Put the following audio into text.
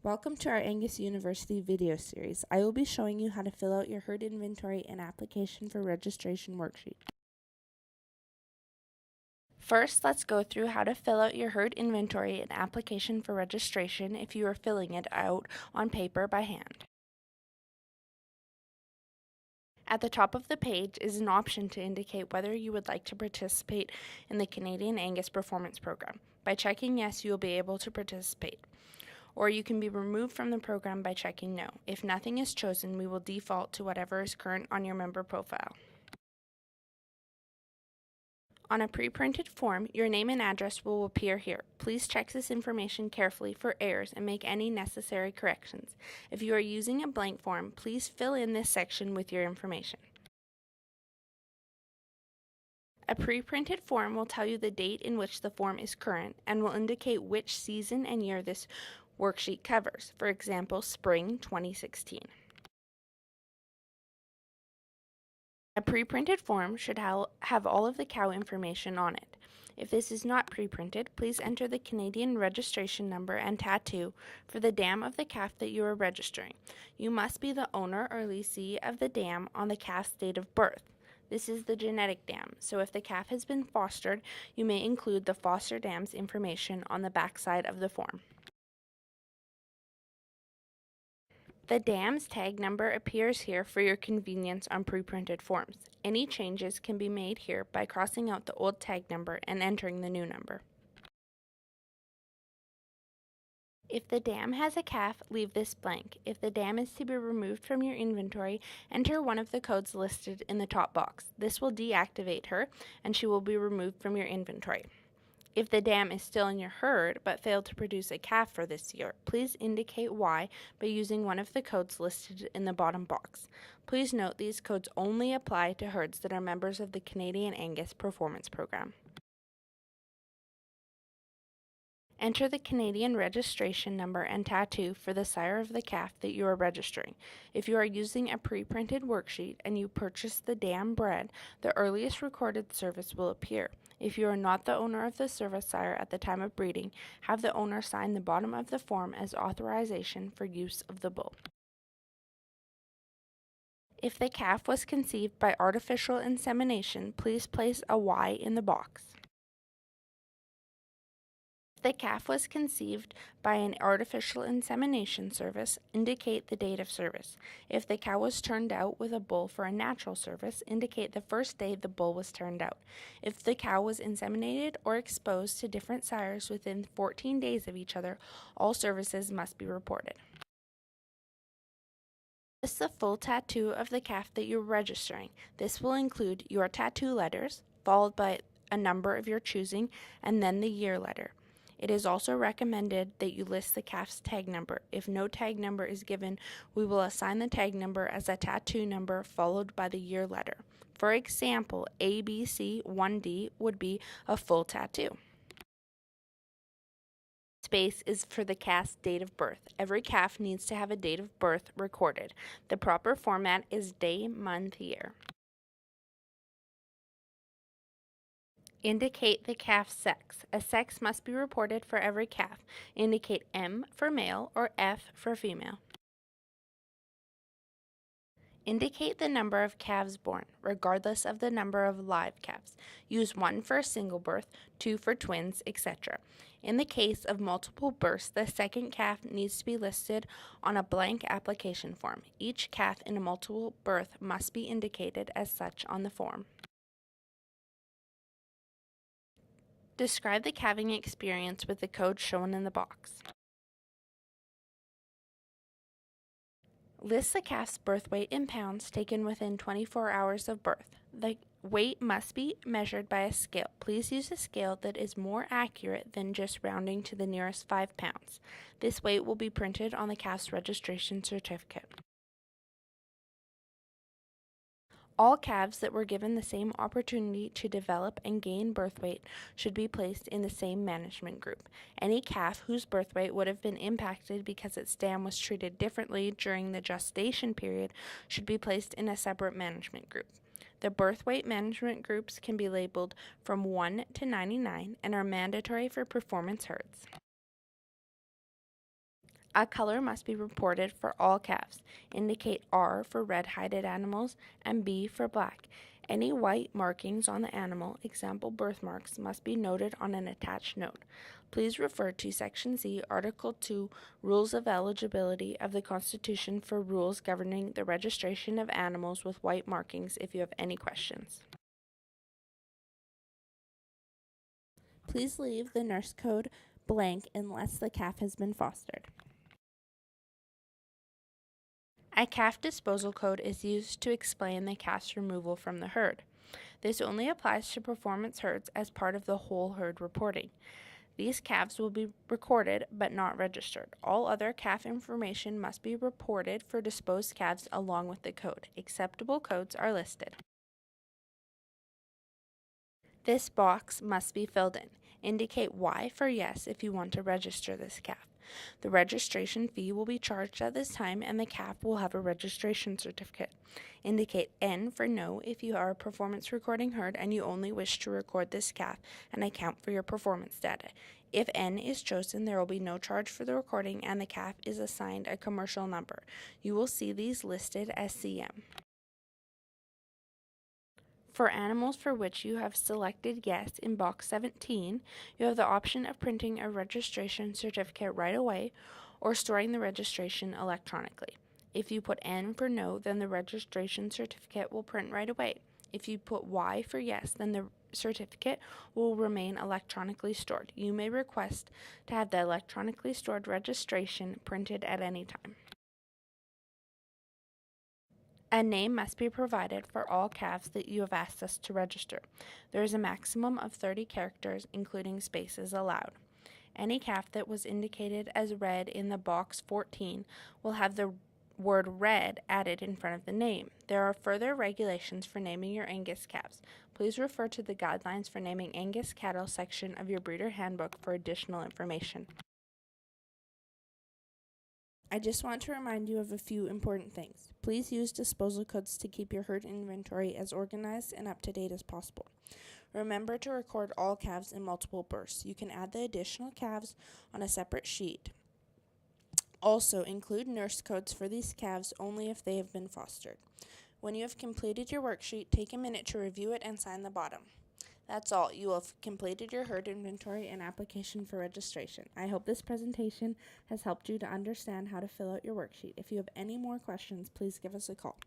Welcome to our Angus University video series. I will be showing you how to fill out your herd inventory and application for registration worksheet. First, let's go through how to fill out your herd inventory and application for registration if you are filling it out on paper by hand. At the top of the page is an option to indicate whether you would like to participate in the Canadian Angus Performance Program. By checking yes, you will be able to participate. Or you can be removed from the program by checking no. If nothing is chosen, we will default to whatever is current on your member profile. On a pre-printed form, your name and address will appear here. Please check this information carefully for errors and make any necessary corrections. If you are using a blank form, please fill in this section with your information. A pre-printed form will tell you the date in which the form is current and will indicate which season and year this worksheet covers. For example, spring 2016. A pre-printed form should have all of the cow information on it. If this is not pre-printed, please enter the Canadian registration number and tattoo for the dam of the calf that you are registering. You must be the owner or leasee of the dam on the calf's date of birth. This is the genetic dam, so if the calf has been fostered, you may include the foster dam's information on the backside of the form. The dam's tag number appears here for your convenience on pre-printed forms. Any changes can be made here by crossing out the old tag number and entering the new number. If the dam has a calf, leave this blank. If the dam is to be removed from your inventory, enter one of the codes listed in the top box. This will deactivate her, and she will be removed from your inventory. If the dam is still in your herd but failed to produce a calf for this year, please indicate why by using one of the codes listed in the bottom box. Please note these codes only apply to herds that are members of the Canadian Angus Performance Program. Enter the Canadian registration number and tattoo for the sire of the calf that you are registering. If you are using a pre-printed worksheet and you purchase the dam bred, the earliest recorded service will appear. If you are not the owner of the service sire at the time of breeding, have the owner sign the bottom of the form as authorization for use of the bull. If the calf was conceived by artificial insemination, please place a Y in the box. If the calf was conceived by an artificial insemination service, indicate the date of service. If the cow was turned out with a bull for a natural service, indicate the first day the bull was turned out. If the cow was inseminated or exposed to different sires within 14 days of each other, all services must be reported. List the full tattoo of the calf that you're registering. This will include your tattoo letters, followed by a number of your choosing, and then the year letter. It is also recommended that you list the calf's tag number. If no tag number is given, we will assign the tag number as a tattoo number followed by the year letter. For example, ABC1D would be a full tattoo. Space is for the calf's date of birth. Every calf needs to have a date of birth recorded. The proper format is day, month, year. Indicate the calf's sex. A sex must be reported for every calf. Indicate M for male or F for female. Indicate the number of calves born, regardless of the number of live calves. Use 1 for a single birth, 2 for twins, etc. In the case of multiple births, the second calf needs to be listed on a blank application form. Each calf in a multiple birth must be indicated as such on the form. Describe the calving experience with the code shown in the box. List the calf's birth weight in pounds taken within 24 hours of birth. The weight must be measured by a scale. Please use a scale that is more accurate than just rounding to the nearest 5 pounds. This weight will be printed on the calf's registration certificate. All calves that were given the same opportunity to develop and gain birth weight should be placed in the same management group. Any calf whose birth weight would have been impacted because its dam was treated differently during the gestation period should be placed in a separate management group. The birth weight management groups can be labeled from 1 to 99 and are mandatory for performance herds. A color must be reported for all calves. Indicate R for red-hided animals and B for black. Any white markings on the animal, example birthmarks, must be noted on an attached note. Please refer to Section Z, Article 2, Rules of Eligibility of the Constitution for rules governing the registration of animals with white markings if you have any questions. Please leave the nurse code blank unless the calf has been fostered. A calf disposal code is used to explain the calf's removal from the herd. This only applies to performance herds as part of the whole herd reporting. These calves will be recorded but not registered. All other calf information must be reported for disposed calves along with the code. Acceptable codes are listed. This box must be filled in. Indicate Y for yes if you want to register this calf. The registration fee will be charged at this time and the calf will have a registration certificate. Indicate N for no if you are a performance recording herd and you only wish to record this calf and account for your performance data. If N is chosen, there will be no charge for the recording and the calf is assigned a commercial number. You will see these listed as CM. For animals for which you have selected yes in box 17, you have the option of printing a registration certificate right away or storing the registration electronically. If you put N for no, then the registration certificate will print right away. If you put Y for yes, then the certificate will remain electronically stored. You may request to have the electronically stored registration printed at any time. A name must be provided for all calves that you have asked us to register. There is a maximum of 30 characters, including spaces, allowed. Any calf that was indicated as red in the box 14 will have the word red added in front of the name. There are further regulations for naming your Angus calves. Please refer to the Guidelines for Naming Angus Cattle section of your breeder handbook for additional information. I just want to remind you of a few important things. Please use disposal codes to keep your herd inventory as organized and up to date as possible. Remember to record all calves in multiple bursts. You can add the additional calves on a separate sheet. Also, include nurse codes for these calves only if they have been fostered. When you have completed your worksheet, take a minute to review it and sign the bottom. That's all. You will have completed your herd inventory and application for registration. I hope this presentation has helped you to understand how to fill out your worksheet. If you have any more questions, please give us a call.